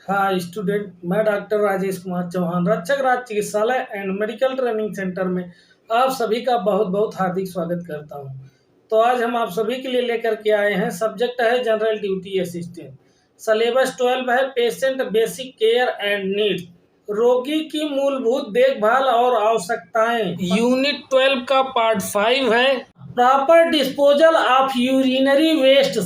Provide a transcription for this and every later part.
हाँ स्टूडेंट, मैं डॉक्टर राजेश कुमार चौहान, रक्षक राज चिकित्सालय एंड मेडिकल ट्रेनिंग सेंटर में आप सभी का बहुत बहुत हार्दिक स्वागत करता हूं। तो आज हम आप सभी के लिए लेकर के आए हैं। सब्जेक्ट है जनरल ड्यूटी असिस्टेंट। सिलेबस 12 है, patient basic care and needs, रोगी की मूलभूत देखभाल और आवश्यकताएं। यूनिट 12 का पार्ट 5 है, proper disposal of urinary waste,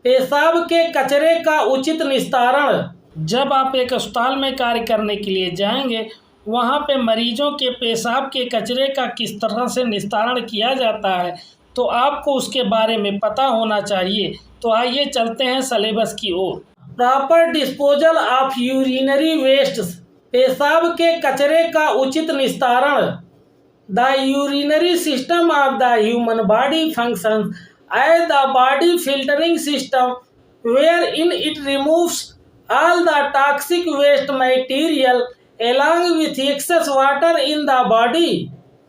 पेशाब के कचरे का उचित निस्तारण। जब आप एक अस्पताल में कार्य करने के लिए जाएंगे, वहाँ पे मरीजों के पेशाब के कचरे का किस तरह से निस्तारण किया जाता है, तो आपको उसके बारे में पता होना चाहिए। तो आइए चलते हैं सिलेबस की ओर। Proper disposal of urinary waste, पेशाब के कचरे का उचित निस्तारण। The urinary system of the human body functions as the body filtering system, where in it removes all the toxic waste material along with excess water in the body।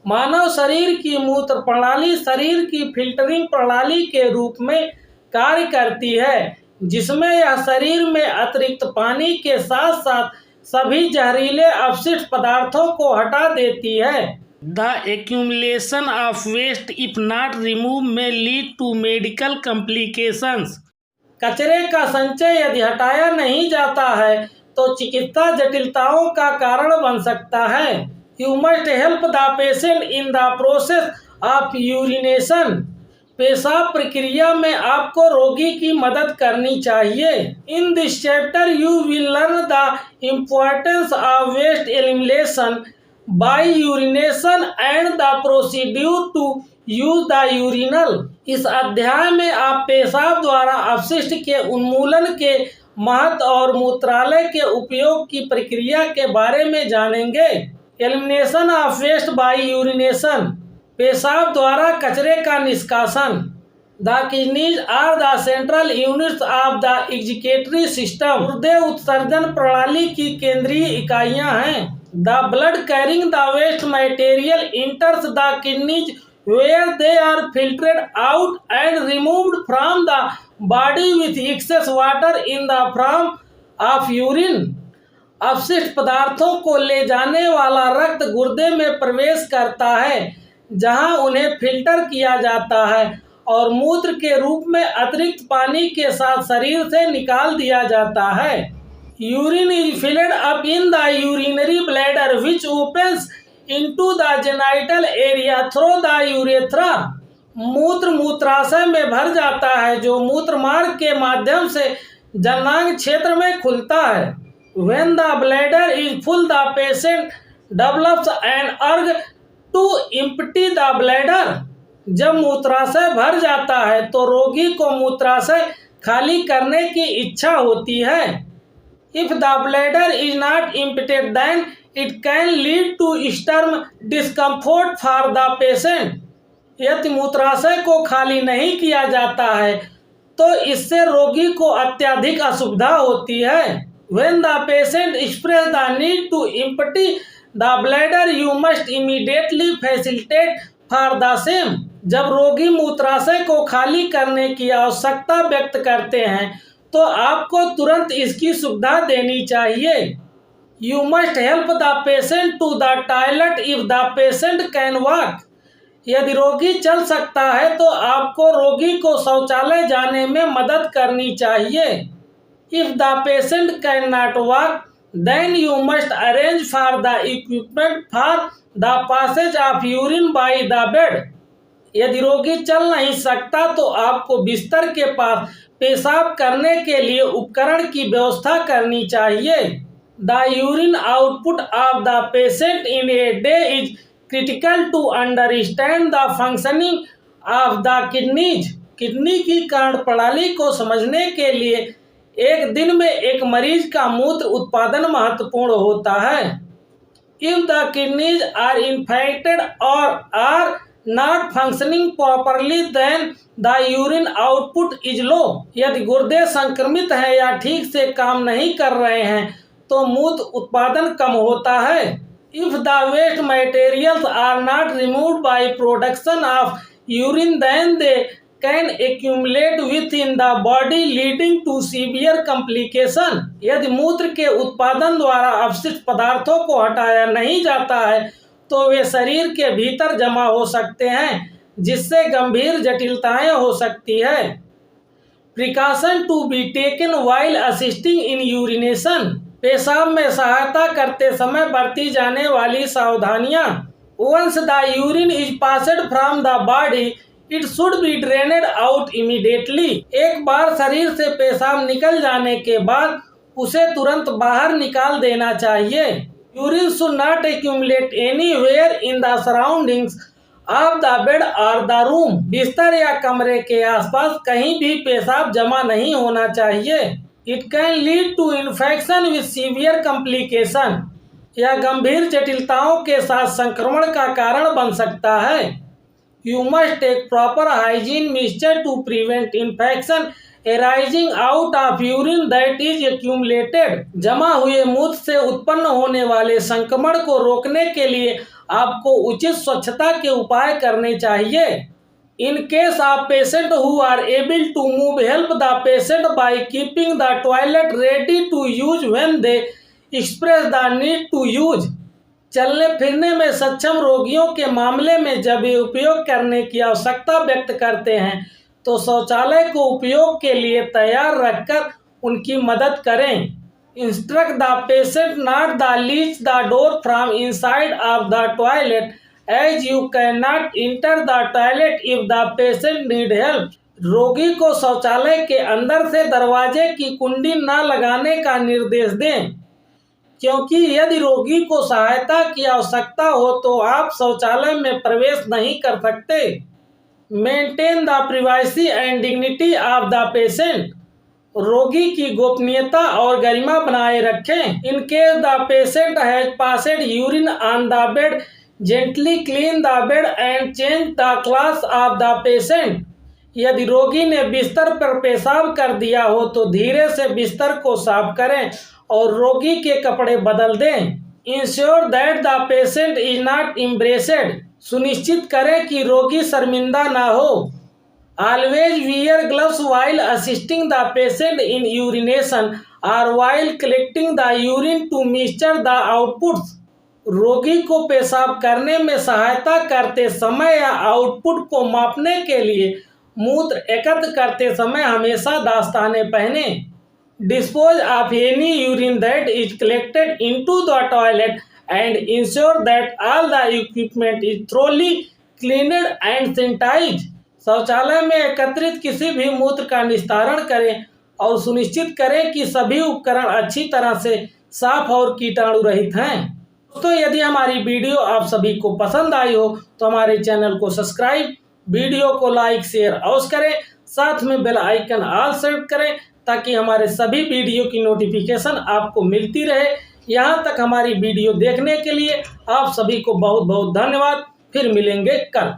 मानव शरीर की मूत्र प्रणाली शरीर की फिल्टरिंग प्रणाली के रूप में कार्य करती है, जिसमें यह शरीर में अतिरिक्त पानी के साथ साथ सभी जहरीले अपशिष्ट पदार्थों को हटा देती है। The accumulation of waste if not removed may lead to medical complications। कचरे का संचय यदि हटाया नहीं जाता है तो चिकित्सा जटिलताओं का कारण बन सकता है। You must help the patient in the process of urination, पेशाब प्रक्रिया में आपको रोगी की मदद करनी चाहिए। In this chapter you will learn the importance of waste elimination by urination and the procedure to use the urinal. इस अध्याय में आप पेशाब द्वारा अपशिष्ट के उन्मूलन के महत्व और मूत्रालय के उपयोग की प्रक्रिया के बारे में जानेंगे। Elimination of waste by urination, पेशाब द्वारा कचरे का निष्कासन। The kidneys are the central units of the excretory system, गुर्दे उत्सर्जन प्रणाली की केंद्रीय इकाइयां हैं। The blood carrying the waste material enters the kidneys where they are filtered out and removed from the body with excess water in the form of urine। अपशिष्ट पदार्थों को ले जाने वाला रक्त गुर्दे में प्रवेश करता है, जहां उन्हें फिल्टर किया जाता है और मूत्र के रूप में अतिरिक्त पानी के साथ शरीर से निकाल दिया जाता है। Urine is filled up in the urinary bladder which opens into the genital area through the urethra। मूत्र मूत्राशय में भर जाता है, जो मूत्र मार्ग के माध्यम से जननांग क्षेत्र में खुलता है। When the bladder is full, the patient develops an urge to empty the bladder। जब मूत्राशय भर जाता है तो रोगी को मूत्राशय खाली करने की इच्छा होती है। If the bladder is not emptied, then it can lead to extreme discomfort for the patient। यदि मूत्राशय को खाली नहीं किया जाता है तो इससे रोगी को अत्यधिक असुविधा होती है। When the patient expresses the need to empty the bladder, you must immediately facilitate for the same। जब रोगी मूत्राशय को खाली करने की आवश्यकता व्यक्त करते हैं तो आपको तुरंत इसकी सुविधा देनी चाहिए। You must help the patient to the toilet if the patient can walk। यदि रोगी चल सकता है तो आपको रोगी को शौचालय जाने में मदद करनी चाहिए। If the patient cannot walk, then you must arrange for the equipment for the passage of urine by the bed। यदि रोगी चल नहीं सकता तो आपको बिस्तर के पास पेशाब करने के लिए उपकरण की व्यवस्था करनी चाहिए। The urine output of the patient in a day is critical to understand the functioning of the kidneys। Kidney की कर्ण प्रणाली को समझने के लिए एक दिन में एक मरीज का मूत्र उत्पादन महत्वपूर्ण होता है। If the kidneys are infected or are not functioning properly, then the urine output is low। यदि गुर्दे संक्रमित हैं या ठीक से काम नहीं कर रहे हैं तो मूत्र उत्पादन कम होता है। If the waste materials are not removed by production of urine, then they can accumulate within the body leading to severe complication. यदि मूत्र के उत्पादन द्वारा अपशिष्ट पदार्थों को हटाया नहीं जाता है तो वे शरीर के भीतर जमा हो सकते हैं, जिससे गंभीर जटिलताएं हो सकती है। Precaution to be taken while assisting in urination. पेशाब में सहायता करते समय बरती जाने वाली सावधानियां। Once the urine is passed from the body it should be drained out immediately. एक बार शरीर से पेशाब निकल जाने के बाद उसे तुरंत बाहर निकाल देना चाहिए। Urine should not accumulate anywhere in the surroundings of the bed और द रूम। बिस्तर या कमरे के आसपास कहीं भी पेशाब जमा नहीं होना चाहिए। It can lead to infection with severe complication. यह गंभीर जटिलताओं के साथ संक्रमण का कारण बन सकता है। You must take proper hygiene measures to prevent infection arising out of urine that is accumulated। जमा हुए मूत्र से उत्पन्न होने वाले संक्रमण को रोकने के लिए आपको उचित स्वच्छता के उपाय करने चाहिए। In case of patient who are able to move, help the patient by keeping the toilet ready to use when they express the need to use। चलने फिरने में सक्षम रोगियों के मामले में जब वे उपयोग करने की आवश्यकता व्यक्त करते हैं तो शौचालय को उपयोग के लिए तैयार रखकर उनकी मदद करें। Instruct the patient not the latch the door from inside of the toilet as you can not enter the toilet if the patient need help. रोगी को शौचालय के अंदर से दरवाजे की कुंडी न लगाने का निर्देश दें, क्योंकि यदि रोगी को सहायता की आवश्यकता हो तो आप शौचालय में प्रवेश नहीं कर सकते। Maintain the privacy and dignity of the patient. रोगी की गोपनीयता और गरिमा बनाए रखें। In case the patient has passed urine on the bed, gently clean the bed and change the clothes of the patient. यदि रोगी ने बिस्तर पर पेशाब कर दिया हो तो धीरे से बिस्तर को साफ करें और रोगी के कपड़े बदल दें। Ensure that the patient is not embarrassed. सुनिश्चित करें कि रोगी शर्मिंदा ना हो। Always wear gloves while assisting the patient in urination और while collecting the urine to measure the outputs. रोगी को पेशाब करने में सहायता करते समय या आउटपुट को मापने के लिए मूत्र एकत्र करते समय हमेशा दस्ताने पहने। Dispose of any urine that is collected into the toilet and ensure that all the equipment is thoroughly cleaned and sanitized। शौचालय में एकत्रित किसी भी मूत्र का निस्तारण करें और सुनिश्चित करें कि सभी उपकरण अच्छी तरह से साफ और कीटाणु रहित हैं। दोस्तों, यदि हमारी वीडियो आप सभी को पसंद आई हो तो हमारे चैनल को सब्सक्राइब, वीडियो को लाइक शेयर अवश्य करें, साथ में बेल आइकन ऑल सेट करें ताकि हमारे सभी वीडियो की नोटिफिकेशन आपको मिलती रहे। यहाँ तक हमारी वीडियो देखने के लिए आप सभी को बहुत बहुत धन्यवाद। फिर मिलेंगे कल।